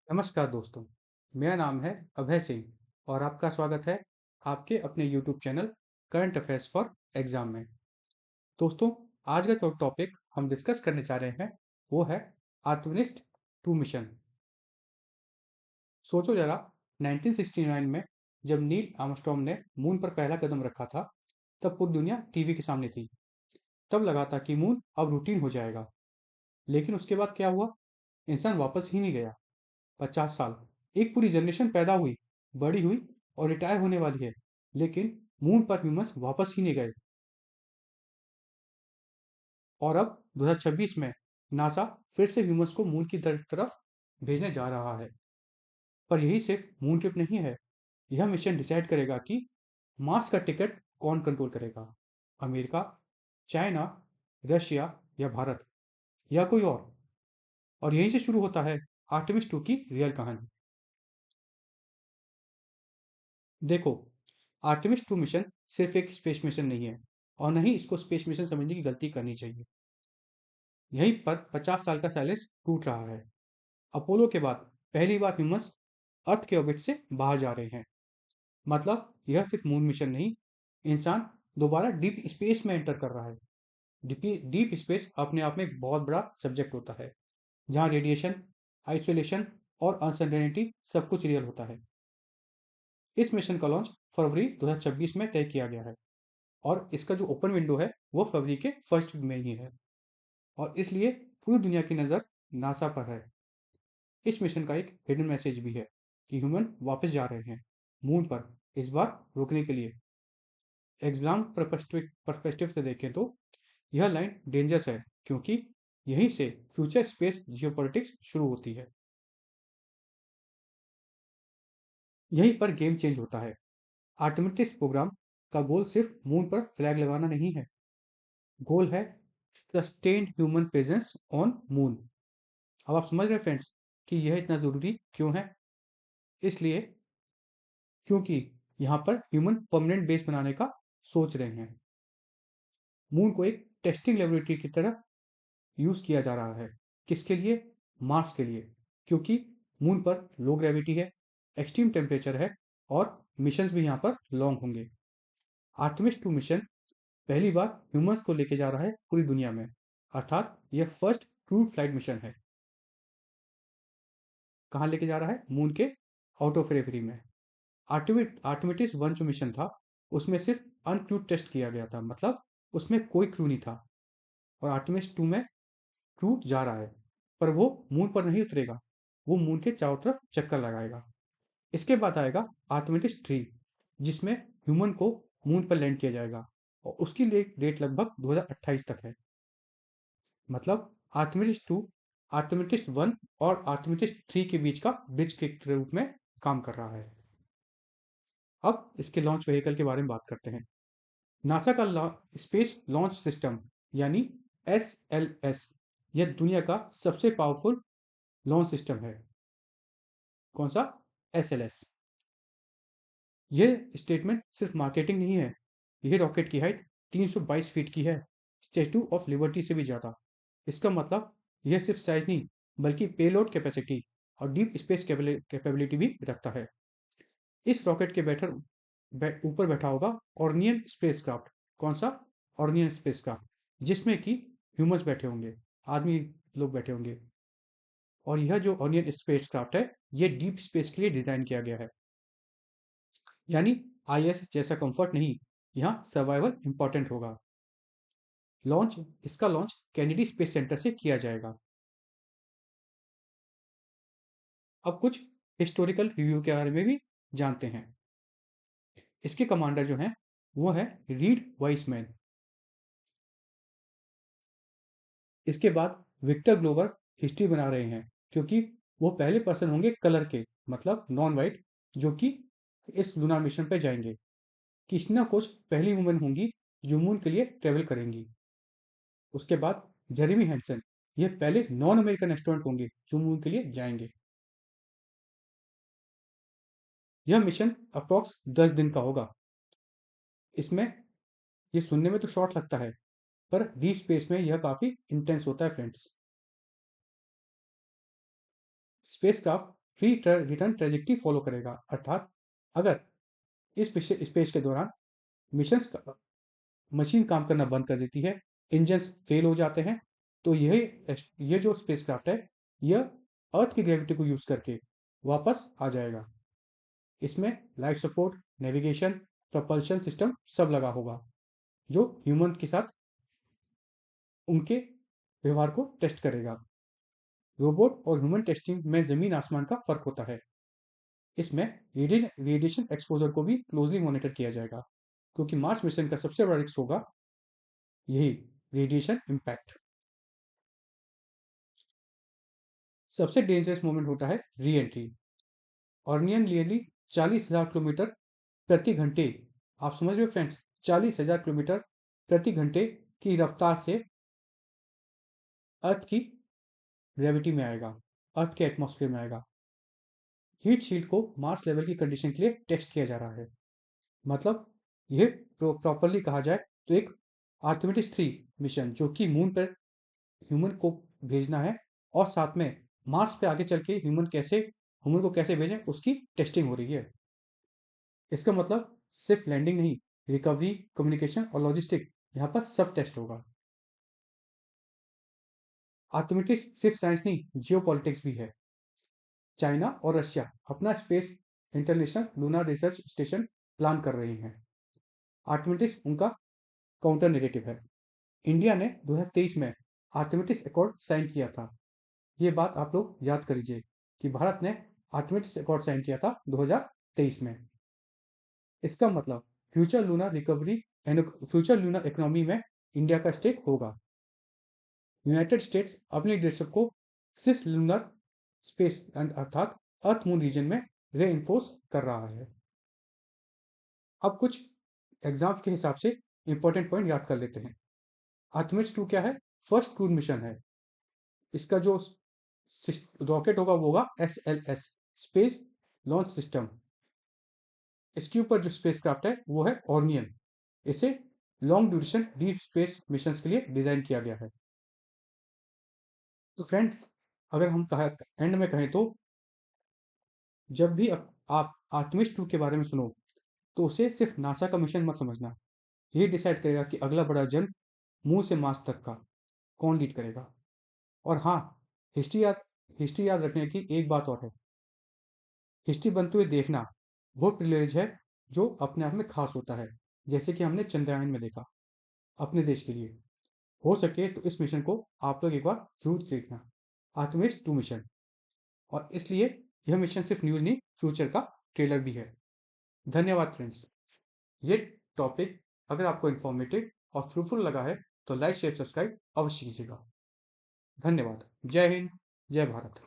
नमस्कार दोस्तों, मेरा नाम है अभय सिंह और आपका स्वागत है आपके अपने YouTube channel current affairs for exam में। दोस्तों, आज का जो टॉपिक हम डिस्कस करने जा रहे हैं वो है आर्टेमिस 2 मिशन। सोचो जरा, 1969 में जब नील आर्मस्ट्रॉन्ग ने मून पर पहला कदम रखा था, तब पूरी दुनिया टीवी के सामने थी। तब लगा था कि मून अब रूटीन हो जाएगा, लेकिन उसके बाद क्या हुआ? इंसान वापस ही नहीं गया। 50 साल, एक पूरी जनरेशन पैदा हुई, बड़ी हुई और रिटायर होने वाली है, लेकिन मून पर ह्यूमंस वापस ही नहीं गए। और अब 2026 में नासा फिर से ह्यूमंस को मून की तरफ भेजने जा रहा है। पर यही सिर्फ मून ट्रिप नहीं है। यह मिशन डिसाइड करेगा कि मार्स का टिकट कौन कंट्रोल करेगा। अमेरिका, चाइना, रशिया या भारत, या कोई और यहीं से शुरू होता है आर्टेमिस 2 की रियल कहानी। देखो, आर्टेमिस 2 मिशन सिर्फ एक स्पेस मिशन नहीं है और न ही इसको स्पेस मिशन समझने की गलती करनी चाहिए। यहीं पर 50 साल का साइलेंस टूट रहा है। अपोलो के बाद पहली बार ह्यूमंस अर्थ के ऑर्बिट से बाहर जा रहे हैं। मतलब यह सिर्फ मून मिशन नहीं, इंसान दोबारा डीप स्पेस में एंटर कर रहा है। डीप स्पेस अपने आप में एक बहुत बड़ा सब्जेक्ट होता है, जहाँ रेडिएशन, आइसोलेशन और अनसर्टेनिटी सब कुछ रियल होता है। इस मिशन का लॉन्च फरवरी 2026 में तय किया गया है और इसका जो ओपन विंडो है वो फरवरी के फर्स्ट वीक में ही है। और इसलिए पूरी दुनिया की नज़र नासा पर है। इस मिशन का एक हिडन मैसेज भी है कि ह्यूमन वापस जा रहे हैं मून पर, इस बार रुकने के लिए। एग्जाम परस्पेक्टिव से देखें तो यह लाइन डेंजरस है, क्योंकि यहीं से फ्यूचर स्पेस जियोपॉलिटिक्स शुरू होती है। यहीं पर गेम चेंज होता है। आर्टेमिस प्रोग्राम का गोल सिर्फ मून पर फ्लैग लगाना नहीं है। गोल है sustained human presence on moon. अब आप समझ रहे हैं फ्रेंड्स कि यह इतना ज़रूरी क्यों है? इसलिए क्योंकि यहाँ पर ह्यूमन परमानेंट बेस बनाने का सोच रहे हैं। मून को एक टेस्टिंग लेबोरेटरी की तरह यूज़ किया जा रहा है। किसके लिए? मार्स के लिए। क्योंकि मून पर लो ग्रेविटी है, एक्सट्रीम टेम्परेचर है और मिशंस भी यहाँ पर लॉन्ग होंगे। आर्टेमिस 2 मिशन पहली बार ह्यूमंस को लेके जा रहा है पूरी दुनिया में, अर्थात यह फर्स्ट क्रू फ्लाइट मिशन है। कहाँ लेके जा रहा है? मून के आउट ऑफ रेफरी में। आर्टेमिस 1 जो मिशन था, उसमें सिर्फ अनक्रूड टेस्ट किया गया था, मतलब उसमें कोई क्रू नहीं था। और आर्टेमिस 2 में क्रू जा रहा है, पर वो मून पर नहीं उतरेगा, वो मून के चारों तरफ चक्कर लगाएगा। इसके बाद आएगा आर्टेमिस 3, जिसमें ह्यूमन को मून पर लैंड किया जाएगा और उसकी डेट लगभग 2028 तक है। मतलब आर्टेमिस 2, आर्टेमिस 1 और आर्टेमिस 3 के बीच का ब्रिज के रूप में काम कर रहा है। अब इसके लॉन्च व्हीकल के बारे में बात करते हैं। नासा का स्पेस लॉन्च सिस्टम यानी SLS, यह दुनिया का सबसे पावरफुल लॉन्च सिस्टम है। कौन सा? SLS। यह स्टेटमेंट सिर्फ मार्केटिंग नहीं है। यह रॉकेट की हाइट 322 फीट की है, स्टैचू ऑफ लिबर्टी से भी ज़्यादा। इसका मतलब यह सिर्फ साइज नहीं, बल्कि पेलोड कैपेसिटी और डीप स्पेस कैपेबिलिटी भी रखता है। इस रॉकेट के ऊपर बैठा होगा ऑर्नियन स्पेसक्राफ्ट। कौन सा? ऑर्नियन स्पेसक्राफ्ट, जिसमें कि ह्यूमंस बैठे होंगे, आदमी लोग बैठे होंगे। और यह जो ऑर्नियन स्पेसक्राफ्ट है, यह डीप स्पेस के लिए डिजाइन किया गया है। यानी ISS जैसा कंफर्ट नहीं, यहाँ सर्वाइवल इंपॉर्टेंट होगा। इसका लॉन्च कैनेडी स्पेस सेंटर से किया जाएगा। अब कुछ हिस्टोरिकल रिव्यू के बारे में भी जानते हैं। इसके कमांडर जो हैं वो है रीड वाइसमैन। इसके बाद विक्टर ग्लोवर हिस्ट्री बना रहे हैं, क्योंकि वो पहले पर्सन होंगे कलर के, मतलब नॉन वाइट, जो कि इस लूनार मिशन पर जाएंगे। कृष्णा कोच पहली वुमेन होंगी जो मून के लिए ट्रेवल करेंगी। उसके बाद जेरेमी हैंसन, ये पहले नॉन अमेरिकन एस्ट्रोनॉट होंगे जो मून के लिए जाएंगे। यह मिशन अप्रॉक्स 10 दिन का होगा। इसमें ये सुनने में तो शॉर्ट लगता है, पर डीप स्पेस में यह काफी इंटेंस होता है friends. Spacecraft free return trajectory follow करेगा। अर्थात अगर इस स्पेस के दौरान मिशन मशीन काम करना बंद कर देती है, इंजन फेल हो जाते हैं, तो ये जो स्पेसक्राफ्ट है यह अर्थ की ग्रेविटी को यूज करके वापस आ जाएगा। इसमें life support, navigation, propulsion system सब लगा होगा, जो ह्यूमन के साथ उनके व्यवहार को टेस्ट करेगा। रोबोट और ह्यूमन टेस्टिंग में जमीन आसमान का फर्क होता है। इसमें रेडिएशन एक्सपोजर को भी क्लोजली मॉनिटर किया जाएगा, क्योंकि मार्स मिशन का सबसे बड़ा रिस्क होगा यही रेडिएशन इम्पैक्ट। सबसे डेंजरस मोमेंट होता है री एंट्री। ऑर्नियन नियरली 40,000 किलोमीटर प्रति घंटे, आप समझ रहे हो फ्रेंड्स, 40,000 किलोमीटर प्रति घंटे की रफ्तार से अर्थ की ग्रेविटी में आएगा, अर्थ के एटमॉस्फेयर में आएगा। हीट शील्ड को मार्स लेवल की कंडीशन के लिए टेस्ट किया जा रहा है। मतलब यह प्रॉपरली कहा जाए तो एक आर्थिमिटिस 3 मिशन, जो कि मून पर ह्यूमन को भेजना है, और साथ में मार्स पे आगे चल के ह्यूमन को कैसे भेजें उसकी टेस्टिंग हो रही है। इसका मतलब सिर्फ लैंडिंग नहीं, रिकवरी, कम्युनिकेशन और लॉजिस्टिक, यहाँ पर सब टेस्ट होगा। आर्थिमिटिस सिर्फ साइंस नहीं, जियो पॉलिटिक्स भी है। चाइना और रशिया अपना space international lunar research station plan कर रही हैं। आर्टिमिटिस उनका काउंटर नेगेटिव है। इंडिया ने 2023 में आर्टिमिटिस अकॉर्ड साइन किया था। ये बात आप लोग याद कर लीजिए कि भारत ने आर्टिमिटिस अकॉर्ड साइन किया था 2023 में। इसका मतलब फ्यूचर लूनर इकोनॉमी में इंडिया का स्टेक होगा। यूनाइटेड स्टेट्स अपनी लीडरशिप को सिस लूनर स्पेस अर्थात अर्थ मून रीजन में रे कर रहा है। अब कुछ एग्जाम्स के हिसाब से इंपॉर्टेंट पॉइंट याद कर लेते हैं। आर्टेमिस 2 क्या है? फर्स्ट क्रूज मिशन है। इसका जो रॉकेट होगा वो होगा SLS, स्पेस लॉन्च सिस्टम। इसके ऊपर जो स्पेसक्राफ्ट है वो है ऑर्नियन। इसे long duration deep space missions के लिए डिजाइन किया गया है। तो फ्रेंड्स, अगर हम एंड में कहें तो जब भी आप आर्टेमिस 2 के बारे में सुनो तो उसे सिर्फ नासा का मिशन मत समझना। ये डिसाइड करेगा कि अगला बड़ा जंग मून से मार्स तक का कौन लीड करेगा। और हाँ, हिस्ट्री याद हिस्ट्री याद रखने की एक बात और है। हिस्ट्री बनते हुए देखना वो प्रिविलेज है जो अपने आप में खास होता है, जैसे कि हमने चंद्रयान में देखा अपने देश के लिए। हो सके तो इस मिशन को आप लोग एक बार जरूर देखना, आर्टेमिस 2 मिशन। और इसलिए यह मिशन सिर्फ न्यूज नहीं, फ्यूचर का ट्रेलर भी है। धन्यवाद फ्रेंड्स। ये टॉपिक अगर आपको इन्फॉर्मेटिव और फ्रूटफुल लगा है तो लाइक शेयर सब्सक्राइब अवश्य कीजिएगा। धन्यवाद। जय हिंद, जय भारत।